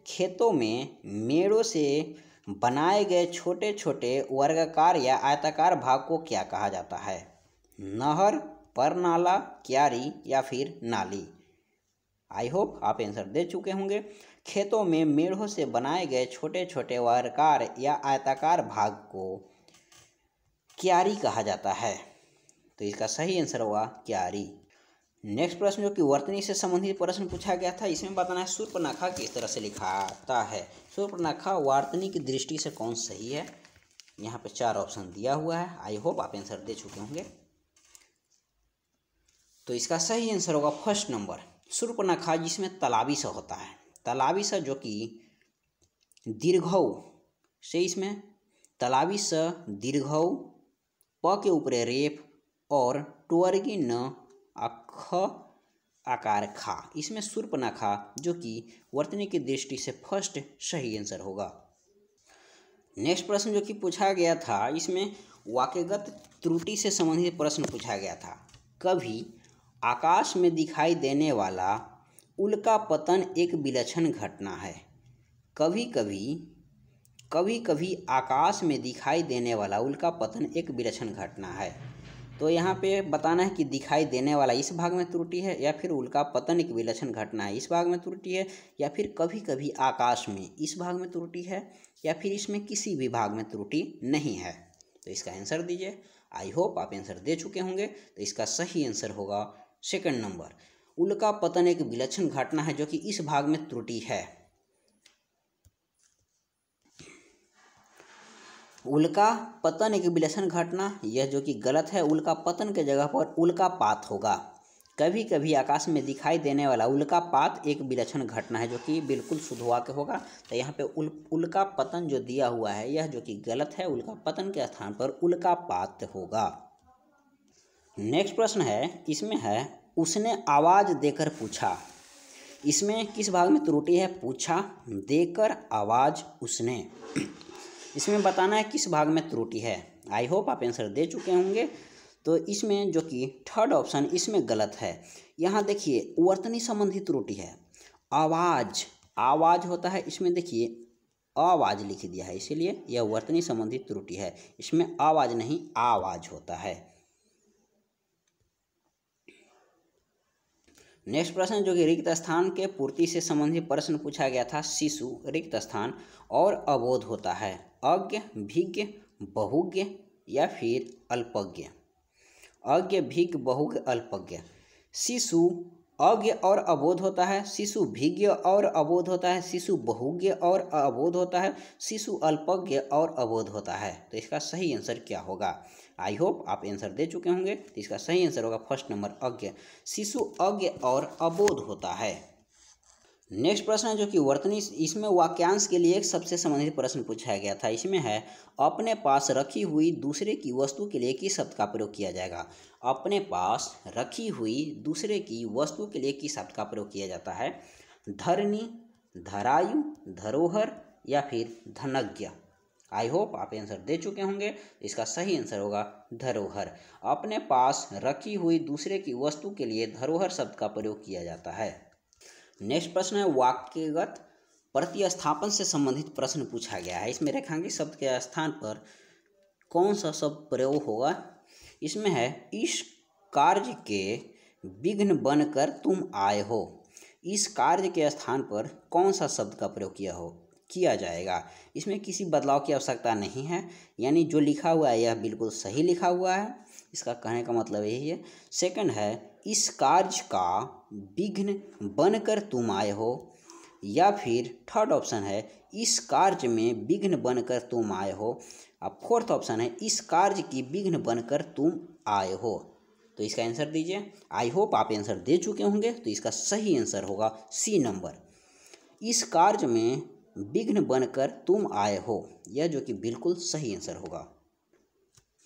खेतों में मेड़ों से बनाए गए छोटे छोटे वर्गाकार या आयताकार भाग को क्या कहा जाता है? नहर, परनाला, क्यारी या फिर नाली? आई होप आप आंसर दे चुके होंगे। खेतों में मेढ़ों से बनाए गए छोटे छोटे वर्गाकार या आयताकार भाग को क्यारी कहा जाता है। तो इसका सही आंसर होगा क्यारी। नेक्स्ट प्रश्न जो कि वर्तनी से संबंधित प्रश्न पूछा गया था, इसमें बताना है शूर्पणखा किस तरह से लिखाता है। शूर्पणखा वर्तनी की दृष्टि से कौन सही है? यहाँ पे 4 ऑप्शन दिया हुआ है। आई होप आप आंसर दे चुके होंगे। तो इसका सही आंसर होगा फर्स्ट नंबर, शूर्पणखा, जिसमें तलाबी स होता है। तलाबी स जो कि दीर्घौ से, इसमें तलाबी स दीर्घौ, प के ऊपर रेफ और टवर्गी न अख आकार खा, इसमें शूर्पणखा जो कि वर्तनी की दृष्टि से फर्स्ट सही आंसर होगा। नेक्स्ट प्रश्न जो कि पूछा गया था, इसमें वाक्यगत त्रुटि से संबंधित प्रश्न पूछा गया था। कभी आकाश में दिखाई देने वाला उल्का पतन एक विलक्षण घटना है। कभी कभी आकाश में दिखाई देने वाला उल्का पतन एक विलक्षण घटना है। तो यहाँ पे बताना है कि दिखाई देने वाला इस भाग में त्रुटि है, या फिर उल्का पतन एक विलक्षण घटना है इस भाग में त्रुटि है, या फिर कभी कभी आकाश में इस भाग में त्रुटि है, या फिर इसमें किसी भी भाग में त्रुटि नहीं है। तो इसका आंसर दीजिए। आई होप आप आंसर दे चुके होंगे। तो इसका सही आंसर होगा सेकंड नंबर, उल्का पतन एक विलक्षण घटना है जो कि इस भाग में त्रुटि है। उल्का पतन एक विलक्षण घटना, यह जो कि गलत है। उल्का पतन के जगह पर उल्कापात होगा। कभी कभी आकाश में दिखाई देने वाला उल्कापात एक विलक्षण घटना है, जो कि बिल्कुल शुद्ध वाक्य होगा। तो यहाँ पे उल्का पतन जो दिया हुआ है, यह जो कि गलत है। उल्का पतन के स्थान पर उल्कापात होगा। नेक्स्ट प्रश्न है, इसमें है उसने आवाज़ देकर पूछा। इसमें किस भाग में त्रुटि है? पूछा, देकर, आवाज़, उसने। इसमें बताना है किस भाग में त्रुटि है। आई होप आप आंसर दे चुके होंगे। तो इसमें जो कि थर्ड ऑप्शन इसमें गलत है। यहाँ देखिए वर्तनी संबंधी त्रुटि है। आवाज़ होता है, इसमें देखिए आवाज़ लिख दिया है, इसीलिए यह वर्तनी संबंधी त्रुटि है। इसमें आवाज़ नहीं आवाज़ होता है। नेक्स्ट प्रश्न जो कि रिक्त स्थान के पूर्ति से संबंधित प्रश्न पूछा गया था। शिशु, रिक्त स्थान और अबोध होता है। अज्ञ, भिज्ञ, बहुज्ञ या फिर अल्पज्ञ? अज्ञ, भिज्ञ, बहुज्ञ, अल्पज्ञ। शिशु अज्ञ और अबोध होता है, शिशु भिज्ञ और अबोध होता है, शिशु बहुज्ञ और अबोध होता है, शिशु अल्पज्ञ और अबोध होता है। तो इसका सही आंसर क्या होगा? आई होप आप आंसर दे चुके होंगे। तो इसका सही आंसर होगा फर्स्ट नंबर, अज्ञ। शिशु अज्ञ और अबोध होता है। नेक्स्ट प्रश्न है जो कि वर्तनी, इसमें वाक्यांश के लिए एक सबसे संबंधित प्रश्न पूछा गया था। इसमें है अपने पास रखी हुई दूसरे की वस्तु के लिए किस शब्द का प्रयोग किया जाएगा? अपने पास रखी हुई दूसरे की वस्तु के लिए किस शब्द का प्रयोग किया जाता है? धरनी, धरायु, धरोहर या फिर धनज्ञ? आई होप आप आंसर दे चुके होंगे। इसका सही आंसर होगा धरोहर। अपने पास रखी हुई दूसरे की वस्तु के लिए धरोहर शब्द का प्रयोग किया जाता है। नेक्स्ट प्रश्न है वाक्यगत प्रतिस्थापन से संबंधित प्रश्न पूछा गया है। इसमें रेखांकित शब्द के स्थान पर कौन सा शब्द प्रयोग होगा? इसमें है इस कार्य के विघ्न बनकर तुम आए हो। इस कार्य के स्थान पर कौन सा शब्द का प्रयोग किया जाएगा? इसमें किसी बदलाव की आवश्यकता नहीं है, यानी जो लिखा हुआ है यह बिल्कुल सही लिखा हुआ है। इसका कहने का मतलब यही है। सेकंड है इस कार्य का विघ्न बनकर तुम आए हो, या फिर थर्ड ऑप्शन है इस कार्य में विघ्न बनकर तुम आए हो। अब फोर्थ ऑप्शन है इस कार्य की विघ्न बनकर तुम आए हो। तो इसका आंसर दीजिए। आई होप आप आंसर दे चुके होंगे। तो इसका सही आंसर होगा सी नंबर,
इस कार्य में विघ्न बनकर तुम आए हो, यह जो कि बिल्कुल सही आंसर होगा।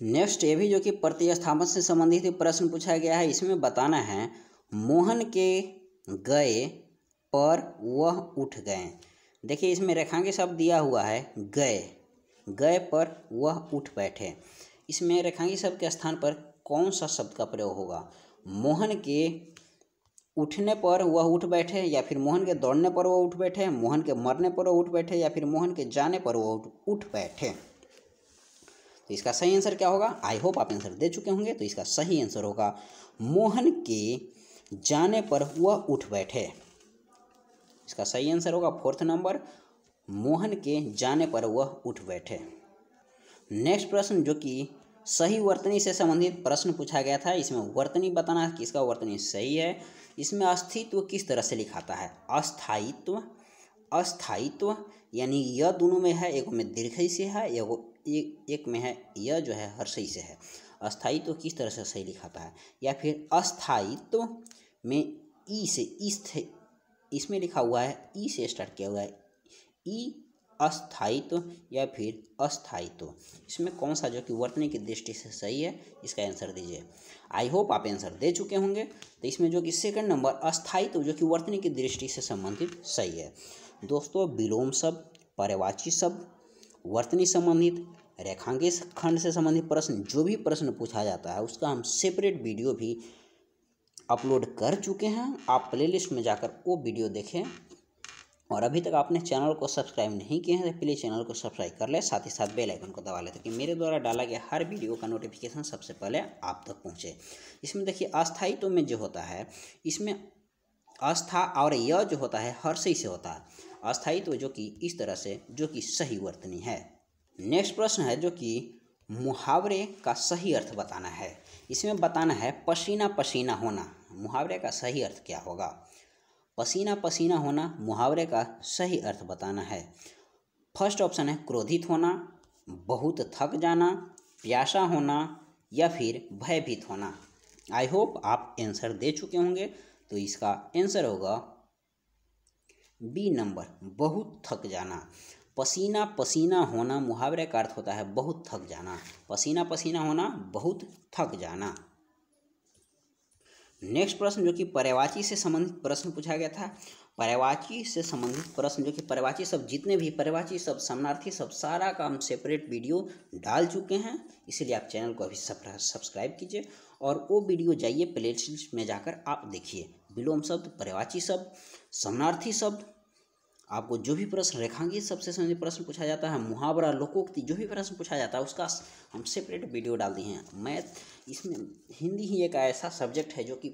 नेक्स्ट ये भी जो कि प्रतिस्थापन से संबंधित प्रश्न पूछा गया है। इसमें बताना है मोहन के गए पर वह उठ गए। देखिए इसमें रेखांकित शब्द दिया हुआ है गए, गए पर वह उठ बैठे। इसमें रेखांकित शब्द के स्थान पर कौन सा शब्द का प्रयोग होगा? मोहन के उठने पर वह उठ बैठे, या फिर मोहन के दौड़ने पर वह उठ बैठे, मोहन के मरने पर वह उठ बैठे, या फिर मोहन के जाने पर वह उठ बैठे। तो इसका सही आंसर क्या होगा? आई होप आप आंसर दे चुके होंगे। तो इसका सही आंसर होगा मोहन के जाने पर वह उठ बैठे। इसका सही आंसर होगा 4th नंबर, मोहन के जाने पर वह उठ बैठे। नेक्स्ट प्रश्न जो कि सही वर्तनी से संबंधित प्रश्न पूछा गया था। इसमें वर्तनी बताना है कि इसका वर्तनी सही है। इसमें अस्तित्व किस तरह से लिखाता है? अस्थायित्व, अस्थायित्व यानी यह दोनों में है, एक में दीर्घई से है, एक में है यह जो है हर्षई से है। अस्थायित्व किस तरह से सही लिखाता है? या फिर अस्थायित्व में ई से इसमें लिखा हुआ है ई से स्टार्ट किया हुआ है, ई अस्थायित्व या फिर अस्थायित्व। इसमें कौन सा जो कि वर्तनी की दृष्टि से सही है? इसका आंसर दीजिए। आई होप आप आंसर दे चुके होंगे। तो इसमें जो कि 2nd नंबर अस्थायित्व जो कि वर्तनी की दृष्टि से संबंधित सही है। दोस्तों विलोम शब्द, पर्यायवाची शब्द, वर्तनी संबंधित, रेखांकित खंड से संबंधित प्रश्न, जो भी प्रश्न पूछा जाता है उसका हम सेपरेट वीडियो भी अपलोड कर चुके हैं। आप प्लेलिस्ट में जाकर वो वीडियो देखें। और अभी तक आपने चैनल को सब्सक्राइब नहीं किया है तो प्लीज़ चैनल को सब्सक्राइब कर लें, साथ ही साथ बेल आइकन को दबा लें ताकि मेरे द्वारा डाला गया हर वीडियो का नोटिफिकेशन सबसे पहले आप तक पहुंचे। इसमें देखिए अस्थायित्व में जो होता है, इसमें अस्था और यह जो होता है हर्षई से होता है। अस्थायित्व जो कि इस तरह से जो कि सही वर्तनी है। नेक्स्ट प्रश्न है जो कि मुहावरे का सही अर्थ बताना है। इसमें बताना है पसीना पसीना होना, मुहावरे का सही अर्थ क्या होगा? पसीना पसीना होना मुहावरे का सही अर्थ बताना है। फर्स्ट ऑप्शन है क्रोधित होना, बहुत थक जाना, प्यासा होना या फिर भयभीत होना। आई होप आप आंसर दे चुके होंगे। तो इसका आंसर होगा बी नंबर, बहुत थक जाना। पसीना पसीना होना मुहावरे का अर्थ होता है बहुत थक जाना। पसीना पसीना होना, बहुत थक जाना। नेक्स्ट प्रश्न जो कि पर्यायवाची से संबंधित प्रश्न पूछा गया था। पर्यायवाची से संबंधित प्रश्न जो कि पर्यायवाची शब्द, जितने भी पर्यायवाची शब्द, समानार्थी शब्द, सारा का हम सेपरेट वीडियो डाल चुके हैं। इसीलिए आप चैनल को अभी सब्सक्राइब कीजिए और वो वीडियो जाइए प्लेलिस्ट में जाकर आप देखिए। विलोम शब्द, पर्यायवाची शब्द, समानार्थी शब्द, आपको जो भी प्रश्न रेखांकित शब्द से संबंधित प्रश्न पूछा जाता है, मुहावरा, लोकोक्ति, जो भी प्रश्न पूछा जाता है उसका हम सेपरेट वीडियो डाल दिए हैं। मैथ, इसमें हिंदी ही एक ऐसा सब्जेक्ट है जो कि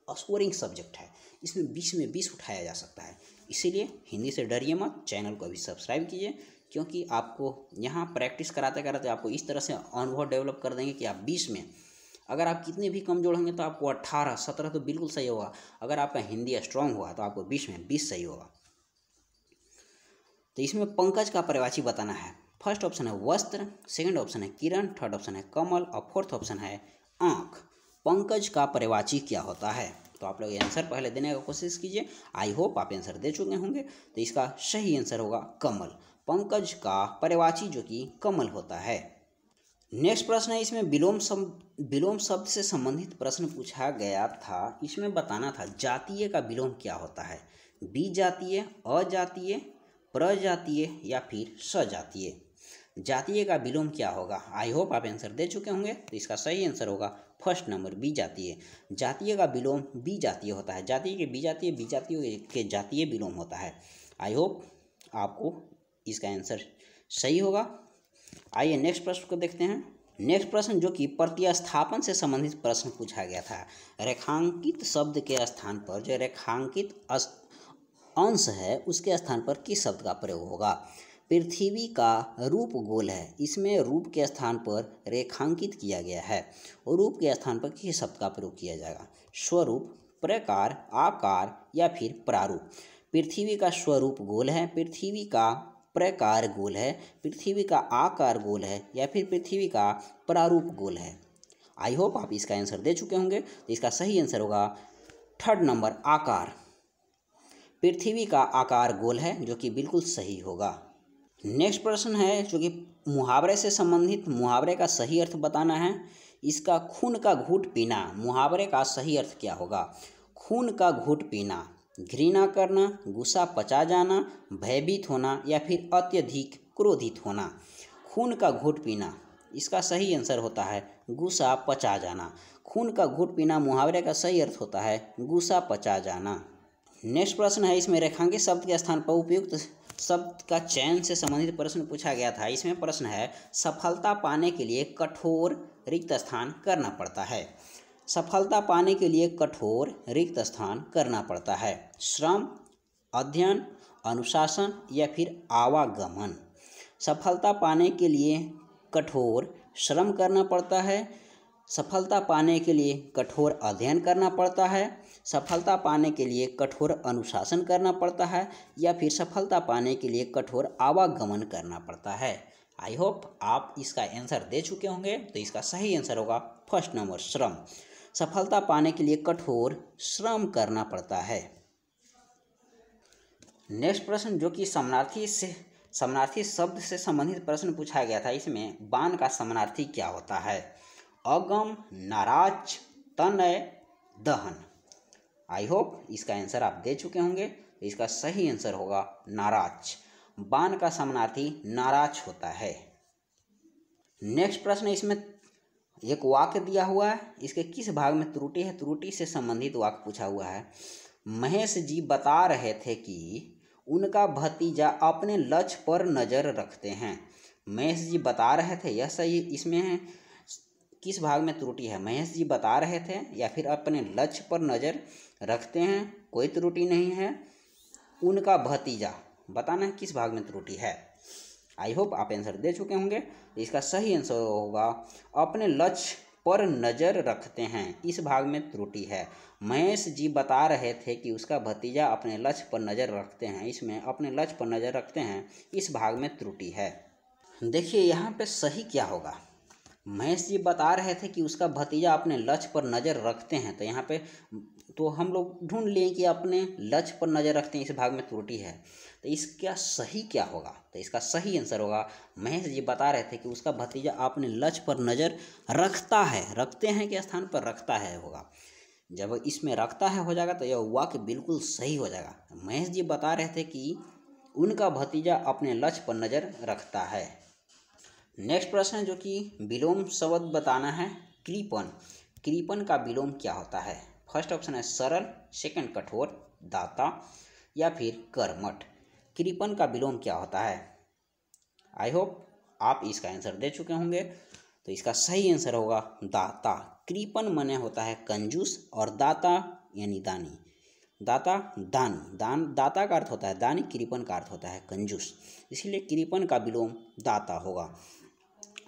स्कोरिंग सब्जेक्ट है, इसमें 20 में 20 उठाया जा सकता है। इसीलिए हिंदी से डरिए मत, चैनल को अभी सब्सक्राइब कीजिए, क्योंकि आपको यहाँ प्रैक्टिस कराते कराते आपको इस तरह से अनुभव डेवलप कर देंगे कि आप 20 में, अगर आप कितने भी कमजोर होंगे तो आपको 18, 17 तो बिल्कुल सही होगा। अगर आपका हिंदी स्ट्रांग हुआ तो आपको 20 में 20 सही होगा। तो इसमें पंकज का पर्यायवाची बताना है। फर्स्ट ऑप्शन है वस्त्र, सेकंड ऑप्शन है किरण, थर्ड ऑप्शन है कमल और फोर्थ ऑप्शन है आँख। पंकज का पर्यायवाची क्या होता है? तो आप लोग आंसर पहले देने का कोशिश कीजिए। आई होप आप आंसर दे चुके होंगे। तो इसका सही आंसर होगा कमल। पंकज का पर्यायवाची जो कि कमल होता है। नेक्स्ट प्रश्न है, इसमें विलोम शब्द से संबंधित प्रश्न पूछा गया था। इसमें बताना था जातीय का विलोम क्या होता है? विजातीय, अजातीय, प्रजातीय या फिर सजातीय। जातीय का विलोम क्या होगा? आई होप आप आंसर दे चुके होंगे। तो इसका सही आंसर होगा फर्स्ट नंबर, विजातीय। जातीय का विलोम विजातीय होता है। जातीय के विजातीय, विजातीय के जातीय विलोम होता है। आई होप आपको इसका आंसर सही होगा। आइए नेक्स्ट प्रश्न को देखते हैं। नेक्स्ट प्रश्न जो कि प्रतिस्थापन से संबंधित प्रश्न पूछा गया था। रेखांकित शब्द के स्थान पर जो रेखांकित अंश है उसके स्थान पर किस शब्द का प्रयोग होगा? पृथ्वी का रूप गोल है, इसमें रूप के स्थान पर रेखांकित किया गया है और रूप के स्थान पर किस शब्द का प्रयोग किया जाएगा? स्वरूप, प्रकार, आकार या फिर प्रारूप। पृथ्वी का स्वरूप गोल है, पृथ्वी का प्रकार गोल है, पृथ्वी का आकार गोल है या फिर पृथ्वी का प्रारूप गोल है। आई होप आप इसका आंसर दे चुके होंगे। तो इसका सही आंसर होगा थर्ड नंबर, आकार। पृथ्वी का आकार गोल है, जो कि बिल्कुल सही होगा। नेक्स्ट प्रश्न है जो कि मुहावरे से संबंधित, मुहावरे का सही अर्थ बताना है। इसका खून का घूंट पीना, मुहावरे का सही अर्थ क्या होगा? खून का घूंट पीना, घृणा करना, गुस्सा पचा जाना, भयभीत होना या फिर अत्यधिक क्रोधित होना। खून का घूंट पीना, इसका सही आंसर होता है गुस्सा पचा जाना। खून का घूंट पीना मुहावरे का सही अर्थ होता है गुस्सा पचा जाना। नेक्स्ट प्रश्न है, इसमें रेखांकित शब्द के स्थान पर उपयुक्त शब्द का चयन से संबंधित प्रश्न पूछा गया था। इसमें प्रश्न है, सफलता पाने के लिए कठोर रिक्त स्थान करना पड़ता है। सफलता पाने के लिए कठोर रिक्त स्थान करना पड़ता है। श्रम, अध्ययन, अनुशासन या फिर आवागमन। सफलता पाने के लिए कठोर श्रम करना पड़ता है, सफलता पाने के लिए कठोर अध्ययन करना पड़ता है, सफलता पाने के लिए कठोर अनुशासन करना पड़ता है या फिर सफलता पाने के लिए कठोर आवागमन करना पड़ता है। आई होप आप इसका आंसर दे चुके होंगे। तो इसका सही आंसर होगा फर्स्ट नंबर, श्रम। सफलता पाने के लिए कठोर श्रम करना पड़ता है। नेक्स्ट प्रश्न जो कि समानार्थी शब्द से संबंधित प्रश्न पूछा गया था। इसमें बाण का समानार्थी क्या होता है? अगम, नाराज, तनय, दहन। आई होप इसका आंसर आप दे चुके होंगे। तो इसका सही आंसर होगा नाराज। बाण का समानार्थी नाराज होता है। नेक्स्ट प्रश्न, इसमें एक वाक्य दिया हुआ है, इसके किस भाग में त्रुटि है? त्रुटि से संबंधित वाक्य पूछा हुआ है। महेश जी बता रहे थे कि उनका भतीजा अपने लक्ष्य पर नज़र रखते हैं। महेश जी बता रहे थे, यह सही। इसमें है किस भाग में त्रुटि है? महेश जी बता रहे थे या फिर अपने लक्ष्य पर नज़र रखते हैं, कोई त्रुटि नहीं है। उनका भतीजा बताना है किस भाग में त्रुटि है। आई होप आप आंसर दे चुके होंगे। इसका सही आंसर होगा अपने लक्ष्य पर नज़र रखते हैं, इस भाग में त्रुटि है। महेश जी बता रहे थे कि उसका भतीजा अपने लक्ष्य पर नज़र रखते हैं, इसमें अपने लक्ष्य पर नज़र रखते हैं, इस भाग में त्रुटि है। देखिए यहाँ पे सही क्या होगा? महेश जी बता रहे थे कि उसका भतीजा अपने लक्ष्य पर नज़र रखते हैं, तो यहाँ पे तो हम लोग ढूंढ लें कि अपने लक्ष्य पर नज़र रखते हैं, इस भाग में त्रुटि है। तो इसका सही क्या होगा? तो इसका सही आंसर होगा, महेश जी बता रहे थे कि उसका भतीजा अपने लक्ष्य पर नज़र रखता है। रखते हैं के स्थान पर रखता है होगा। जब इसमें रखता है हो जाएगा तो यह वाक्य बिल्कुल सही हो जाएगा। महेश जी बता रहे थे कि उनका भतीजा अपने लक्ष्य पर नज़र रखता है। नेक्स्ट प्रश्न है जो कि विलोम शब्द बताना है। कृपण, कृपण का विलोम क्या होता है? फर्स्ट ऑप्शन है सरल, सेकंड कठोर, दाता या फिर कर्मठ। कृपण का विलोम क्या होता है? आई होप आप इसका आंसर दे चुके होंगे। तो इसका सही आंसर होगा दाता। कृपण माने होता है कंजूस और दाता यानी दानी। दाता दानी, दाता का अर्थ होता है दानी, कृपण का अर्थ होता है कंजूस, इसीलिए कृपण का विलोम दाता होगा।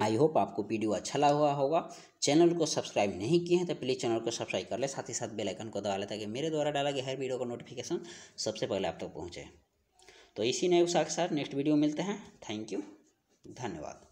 आई होप आपको वीडियो अच्छा लगा होगा। चैनल को सब्सक्राइब नहीं किए हैं तो प्लीज़ चैनल को सब्सक्राइब कर ले, साथ ही साथ बेल आइकन को दबा ले ताकि मेरे द्वारा डाला गया हर वीडियो का नोटिफिकेशन सबसे पहले आप तक पहुंचे। तो इसी नए उत्साह के साथ नेक्स्ट वीडियो मिलते हैं। थैंक यू, धन्यवाद।